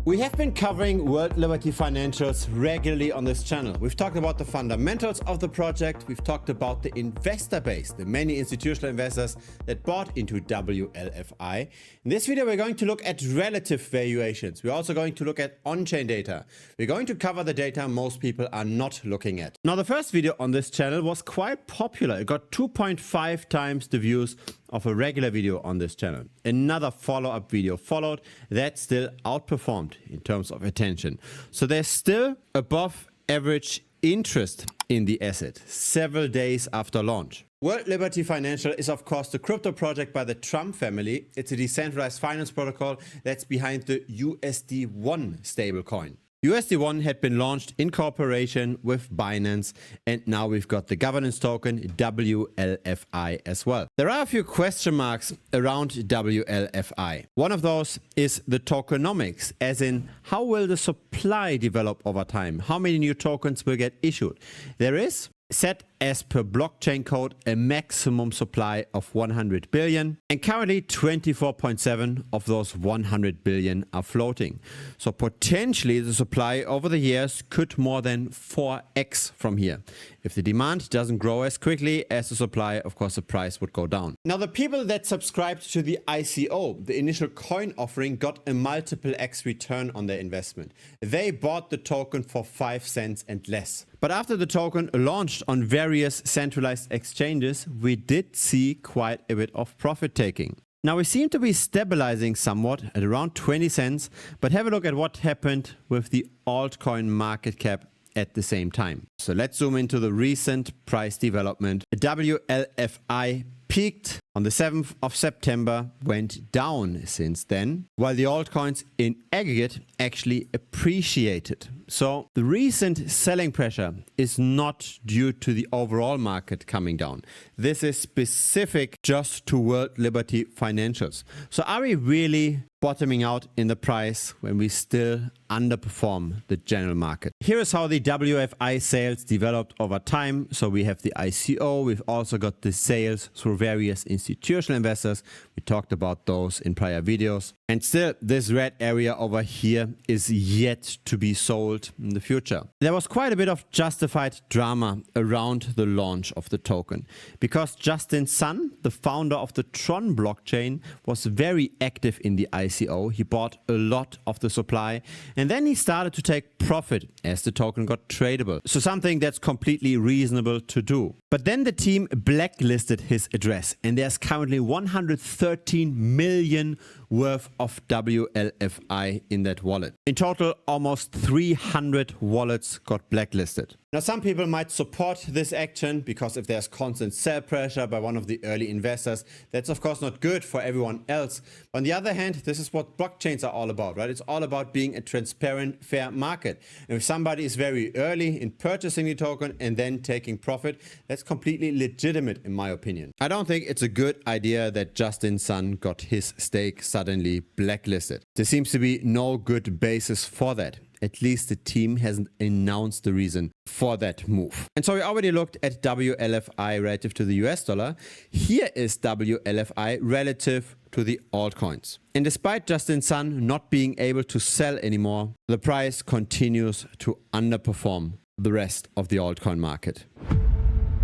We have been covering World Liberty financials regularly on this channel. We've talked about the fundamentals of the project. We've talked about the investor base, the many institutional investors that bought into WLFI. In this video, we're going to look at relative valuations. We're also going to look at on-chain data. We're going to cover the data most people are not looking at. Now, the first video on this channel was quite popular. It got 2.5 times the views of a regular video on this channel. Another follow-up video followed that still outperformed in terms of attention. So there's still above average interest in the asset several days after launch. World Liberty Financial is of course the crypto project by the Trump family. It's a decentralized finance protocol that's behind the USD1 stablecoin. USD1 had been launched in cooperation with Binance, and now we've got the governance token WLFI as well. There are a few question marks around WLFI. One of those is the tokenomics, as in how will the supply develop over time? How many new tokens will get issued? There is, set as per blockchain code, a maximum supply of 100 billion, and currently 24.7 of those 100 billion are floating. So potentially the supply over the years could more than 4x from here. If the demand doesn't grow as quickly as the supply, of course the price would go down. Now, the people that subscribed to the ICO, the initial coin offering, got a multiple X return on their investment. They bought the token for 5 cents and less. But after the token launched on various centralized exchanges, we did see quite a bit of profit taking. Now we seem to be stabilizing somewhat at around 20 cents, but have a look at what happened with the altcoin market cap at the same time. So let's zoom into the recent price development. WLFI peaked on the 7th of September, went down since then, while the altcoins in aggregate actually appreciated. So the recent selling pressure is not due to the overall market coming down. This is specific just to World Liberty financials. So are we really bottoming out in the price when we still underperform the general market? Here is how the WFI sales developed over time. So we have the ICO, we've also got the sales through various institutional investors. We talked about those in prior videos. And still, this red area over here is yet to be sold in the future. There was quite a bit of justified drama around the launch of the token, because Justin Sun, the founder of the Tron blockchain, was very active in the ICO. He bought a lot of the supply, and then he started to take profit as the token got tradable. So something that's completely reasonable to do. But then the team blacklisted his address, and there's currently 113 million worth of WLFI in that wallet. In total, almost 300 wallets got blacklisted. Now, some people might support this action because if there's constant sell pressure by one of the early investors, that's of course not good for everyone else. On the other hand, this is what blockchains are all about, right? It's all about being a transparent, fair market. And if somebody is very early in purchasing the token and then taking profit, that's completely legitimate in my opinion. I don't think it's a good idea that Justin Sun got his stake suddenly blacklisted. There seems to be no good basis for that. At least the team hasn't announced the reason for that move. And so we already looked at WLFI relative to the US dollar. Here is WLFI relative to the altcoins. And despite Justin Sun not being able to sell anymore, the price continues to underperform the rest of the altcoin market.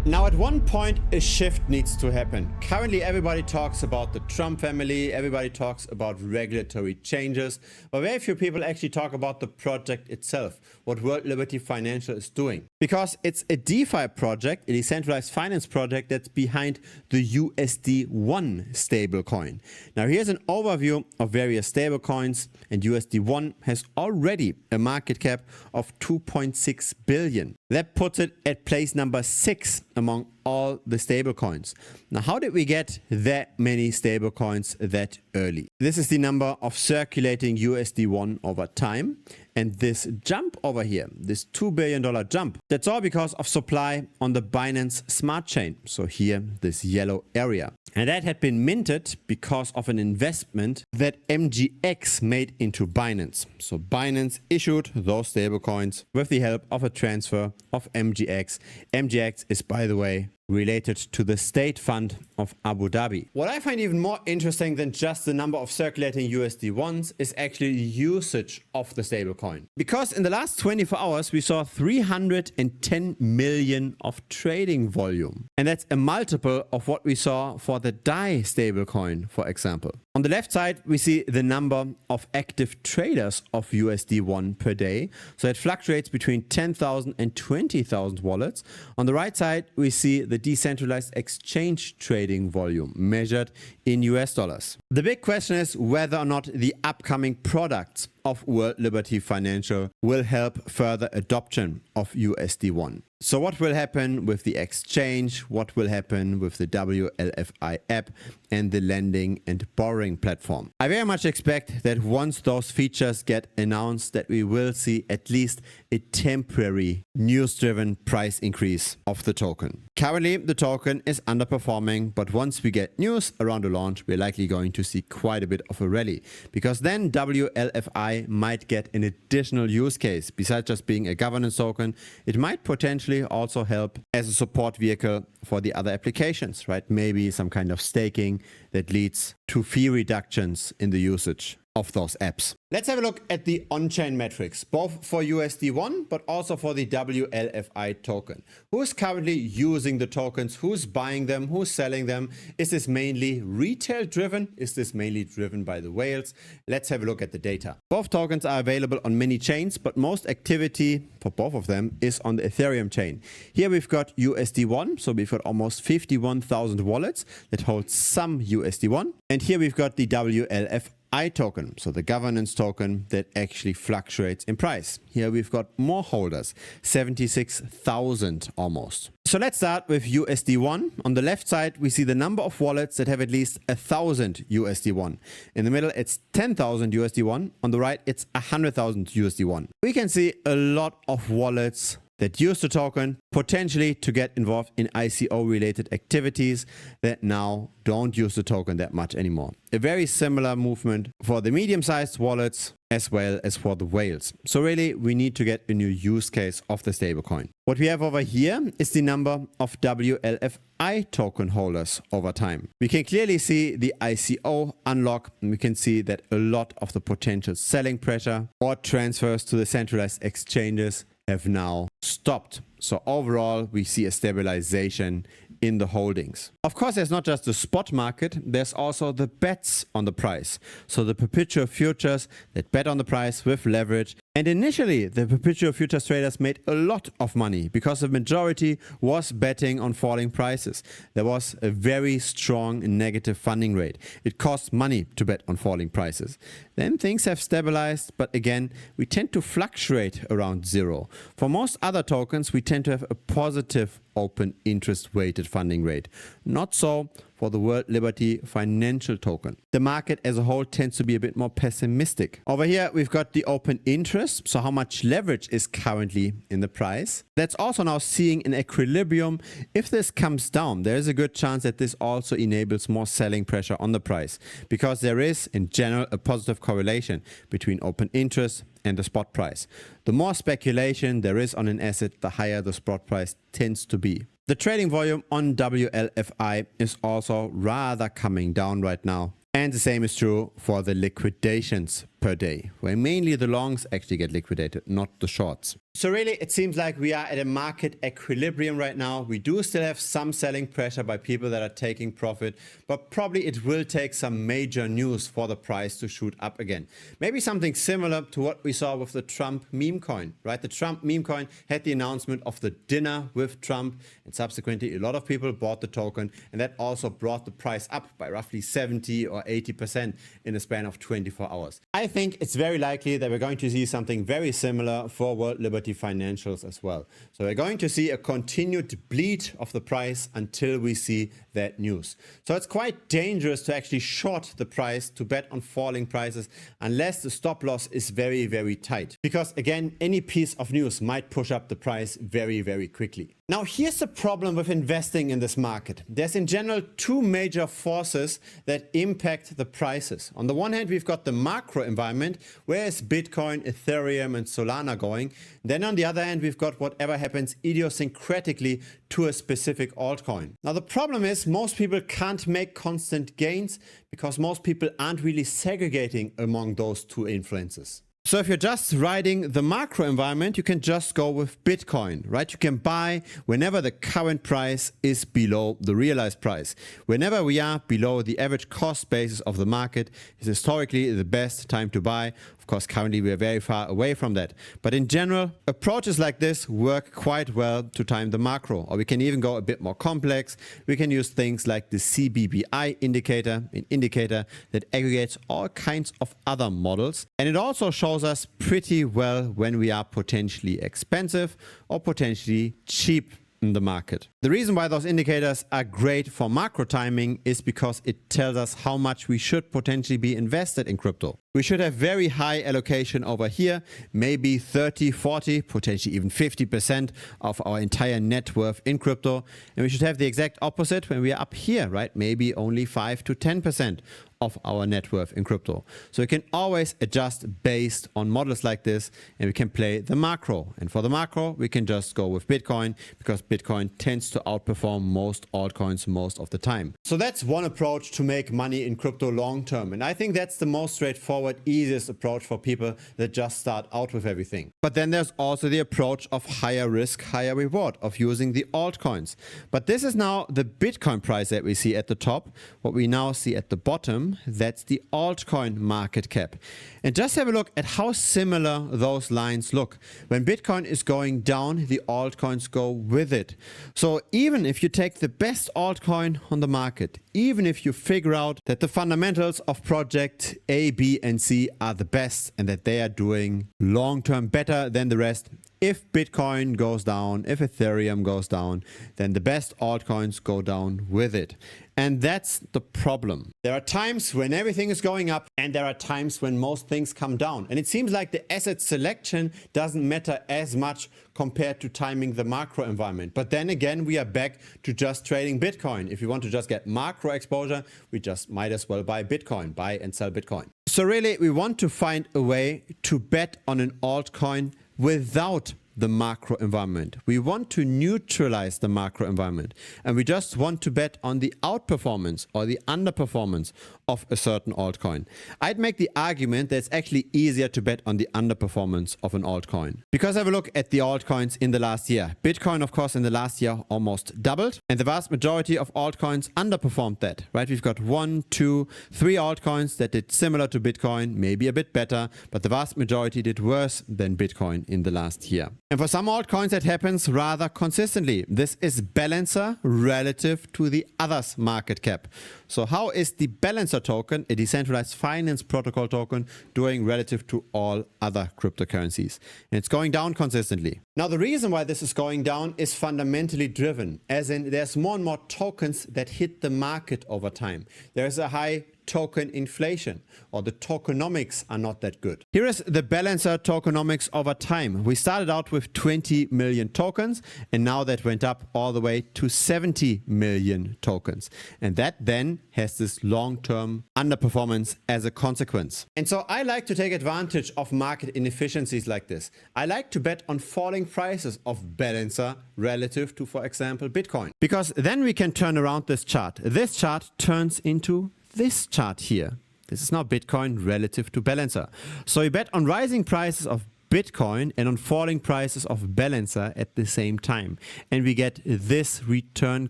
Now, at one point, a shift needs to happen. Currently, everybody talks about the Trump family, everybody talks about regulatory changes, but very few people actually talk about the project itself, what World Liberty Financial is doing. Because it's a DeFi project, a decentralized finance project that's behind the USD1 stablecoin. Now, here's an overview of various stablecoins, and USD1 has already a market cap of 2.6 billion. That puts it at place number 6 among all the stablecoins. Now, how did we get that many stablecoins that early? This is the number of circulating USD1 over time. And this jump over here, this $2 billion jump, that's all because of supply on the Binance Smart Chain. So here, this yellow area. And that had been minted because of an investment that MGX made into Binance. So Binance issued those stablecoins with the help of a transfer of MGX. MGX is, by the way, related to the State Fund of Abu Dhabi. What I find even more interesting than just the number of circulating USD1s is actually the usage of the stablecoin. Because in the last 24 hours, we saw 310 million of trading volume. And that's a multiple of what we saw for the DAI stablecoin, for example. On the left side, we see the number of active traders of USD1 per day. So it fluctuates between 10,000 and 20,000 wallets. On the right side, we see the decentralized exchange trading volume measured in US dollars. The big question is whether or not the upcoming products of World Liberty Financial will help further adoption of USD1. So what will happen with the exchange? What will happen with the WLFI app and the lending and borrowing platform? I very much expect that once those features get announced, that we will see at least a temporary news-driven price increase of the token. Currently, the token is underperforming, but once we get news around the launch, we're likely going to see quite a bit of a rally, because then WLFI might get an additional use case. Besides just being a governance token, it might potentially also help as a support vehicle for the other applications, right? Maybe some kind of staking that leads to fee reductions in the usage of those apps. Let's have a look at the on-chain metrics, both for USD1, but also for the WLFI token. Who's currently using the tokens? Who's buying them? Who's selling them? Is this mainly retail driven? Is this mainly driven by the whales? Let's have a look at the data. Both tokens are available on many chains, but most activity for both of them is on the Ethereum chain. Here we've got USD1, so we've got almost 51,000 wallets that hold some USD1. And here we've got the WLFI token, so the governance token that actually fluctuates in price. Here we've got more holders, 76,000 almost. So let's start with USD1. On the left side, we see the number of wallets that have at least 1,000 USD1. In the middle, it's 10,000 USD1. On the right, it's 100,000 USD1. We can see a lot of wallets that use the token potentially to get involved in ICO related activities that now don't use the token that much anymore. A very similar movement for the medium-sized wallets as well as for the whales. So really, we need to get a new use case of the stablecoin. What we have over here is the number of WLFI token holders over time. We can clearly see the ICO unlock, and we can see that a lot of the potential selling pressure or transfers to the centralized exchanges have now stopped. So overall, we see a stabilization in the holdings. Of course, there's not just the spot market, there's also the bets on the price. So the perpetual futures that bet on the price with leverage. And initially, the perpetual futures traders made a lot of money because the majority was betting on falling prices. There was a very strong negative funding rate. It cost money to bet on falling prices. Then things have stabilized, but again, we tend to fluctuate around zero. For most other tokens, we tend to have a positive open interest weighted funding rate. Not so for the World Liberty Financial token. The market as a whole tends to be a bit more pessimistic. Over here, we've got the open interest, so how much leverage is currently in the price. That's also now seeing an equilibrium. If this comes down, there is a good chance that this also enables more selling pressure on the price, because there is, in general, a positive correlation between open interest and the spot price. The more speculation there is on an asset, the higher the spot price tends to be. The trading volume on WLFI is also rather coming down right now. And the same is true for the liquidations per day, where mainly the longs actually get liquidated, not the shorts. So really, it seems like we are at a market equilibrium right now. We do still have some selling pressure by people that are taking profit, but probably it will take some major news for the price to shoot up again. Maybe something similar to what we saw with the Trump Memecoin, right? The Trump Memecoin had the announcement of the dinner with Trump, and subsequently a lot of people bought the token, and that also brought the price up by roughly 70 or 80% in a span of 24 hours. I think it's very likely that we're going to see something very similar for World Liberty Financials as well. So we're going to see a continued bleed of the price until we see that news. So it's quite dangerous to actually short the price, to bet on falling prices, unless the stop loss is very, very tight. Because again, any piece of news might push up the price very, very quickly. Now here's the problem with investing in this market. There's in general two major forces that impact the prices. On the one hand, we've got the macro environment, where is Bitcoin, Ethereum and Solana going? Then on the other hand, we've got whatever happens idiosyncratically to a specific altcoin. Now the problem is most people can't make constant gains because most people aren't really segregating among those two influences. So if you're just riding the macro environment, you can just go with Bitcoin, right? You can buy whenever the current price is below the realized price. Whenever we are below the average cost basis of the market is historically the best time to buy. Of course, currently we are very far away from that. But in general, approaches like this work quite well to time the macro. Or we can even go a bit more complex. We can use things like the CBBI indicator, an indicator that aggregates all kinds of other models. And it also shows us pretty well when we are potentially expensive or potentially cheap in the market. The reason why those indicators are great for macro timing is because it tells us how much we should potentially be invested in crypto. We should have very high allocation over here, maybe 30, 40, potentially even 50% of our entire net worth in crypto. And we should have the exact opposite when we are up here, right? Maybe only 5 to 10% of our net worth in crypto. So we can always adjust based on models like this, and we can play the macro. And for the macro, we can just go with Bitcoin because Bitcoin tends to outperform most altcoins most of the time. So that's one approach to make money in crypto long term. And I think that's the most straightforward, easiest approach for people that just start out with everything. But then there's also the approach of higher risk, higher reward, of using the altcoins. But this is now the Bitcoin price that we see at the top. What we now see at the bottom, that's the altcoin market cap. And just have a look at how similar those lines look. When Bitcoin is going down, the altcoins go with it. So even if you take the best altcoin on the market, even if you figure out that the fundamentals of project A, B, and C are the best and that they are doing long-term better than the rest, if Bitcoin goes down, if Ethereum goes down, then the best altcoins go down with it. And that's the problem. There are times when everything is going up and there are times when most things come down. And it seems like the asset selection doesn't matter as much compared to timing the macro environment. But then again, we are back to just trading Bitcoin. If you want to just get macro exposure, we just might as well buy Bitcoin, buy and sell Bitcoin. So really, we want to find a way to bet on an altcoin without the macro environment. We want to neutralize the macro environment, and we just want to bet on the outperformance or the underperformance of a certain altcoin. I'd make the argument that it's actually easier to bet on the underperformance of an altcoin. Because have a look at the altcoins in the last year. Bitcoin, of course, in the last year almost doubled, and the vast majority of altcoins underperformed that, right? We've got 1, 2, 3 altcoins that did similar to Bitcoin, maybe a bit better, but the vast majority did worse than Bitcoin in the last year. And for some altcoins, that happens rather consistently. This is balancer relative to the others market cap. So how is the balancer token, a decentralized finance protocol token, doing relative to all other cryptocurrencies? And it's going down consistently. Now, the reason why this is going down is fundamentally driven, as in there's more and more tokens that hit the market over time. There's a high token inflation, or the tokenomics are not that good. Here is the balancer tokenomics over time. We started out with 20 million tokens, and now that went up all the way to 70 million tokens. And that then has this long-term underperformance as a consequence. And so I like to take advantage of market inefficiencies like this. I like to bet on falling prices of balancer relative to, for example, Bitcoin. Because then we can turn around this chart. This chart turns into this chart here. This is now Bitcoin relative to balancer. So we bet on rising prices of Bitcoin and on falling prices of balancer at the same time. And we get this return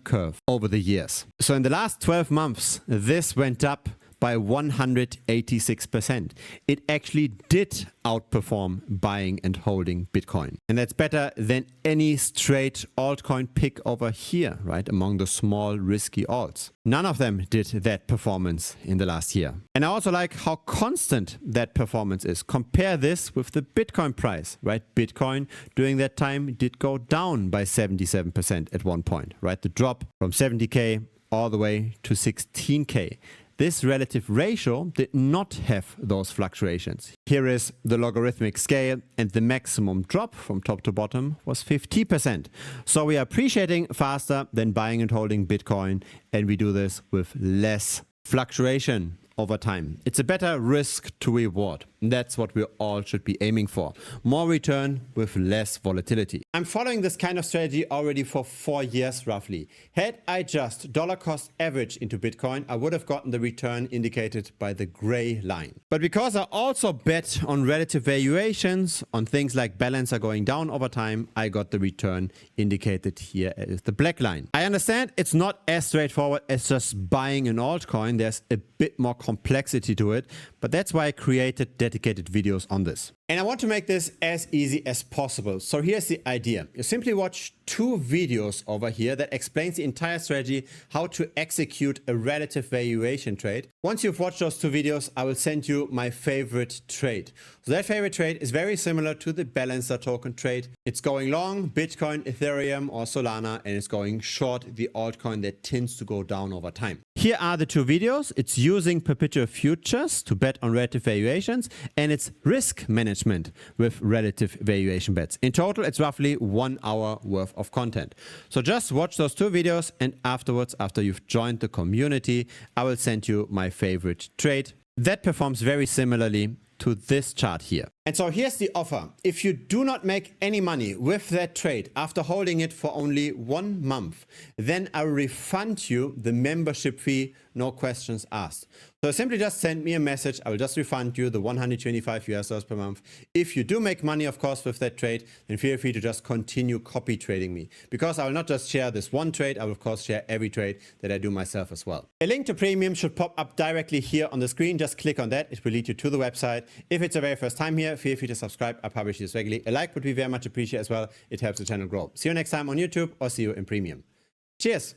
curve over the years. So in the last 12 months, this went up by 186%. It actually did outperform buying and holding Bitcoin. And that's better than any straight altcoin pick over here, right? Among the small risky alts. None of them did that performance in the last year. And I also like how constant that performance is. Compare this with the Bitcoin price, right? Bitcoin during that time did go down by 77% at one point, right? The drop from 70K all the way to 16K. this relative ratio did not have those fluctuations. Here is the logarithmic scale, and the maximum drop from top to bottom was 50%. So we are appreciating faster than buying and holding Bitcoin, and we do this with less fluctuation over time. It's a better risk to reward. That's what we all should be aiming for. More return with less volatility. I'm following this kind of strategy already for 4 years roughly. Had I just dollar cost average into Bitcoin, I would have gotten the return indicated by the gray line. But because I also bet on relative valuations, on things like Balancer going down over time, I got the return indicated here as the black line. I understand it's not as straightforward as just buying an altcoin. There's a bit more complexity to it, but that's why I created dedicated videos on this. And I want to make this as easy as possible. So here's the idea. You simply watch 2 videos over here that explains the entire strategy, how to execute a relative valuation trade. Once you've watched those 2 videos, I will send you my favorite trade. So that favorite trade is very similar to the Balancer token trade. It's going long Bitcoin, Ethereum or Solana, and it's going short the altcoin that tends to go down over time. Here are the 2 videos. It's using perpetual futures to bet on relative valuations, and it's risk management with relative valuation bets. In total, it's roughly 1 hour worth of content. So just watch those 2 videos, and afterwards, after you've joined the community, I will send you my favorite trade that performs very similarly to this chart here. And so here's the offer. If you do not make any money with that trade after holding it for only 1 month, then I'll refund you the membership fee, no questions asked. So simply just send me a message. I will just refund you the $125 per month. If you do make money, of course, with that trade, then feel free to just continue copy trading me. Because I will not just share this one trade, I will of course share every trade that I do myself as well. A link to Premium should pop up directly here on the screen. Just click on that. It will lead you to the website. If it's your very first time here, feel free to subscribe. I publish this regularly. A like would be very much appreciated as well. It helps the channel grow. See you next time on YouTube, or see you in Premium. Cheers.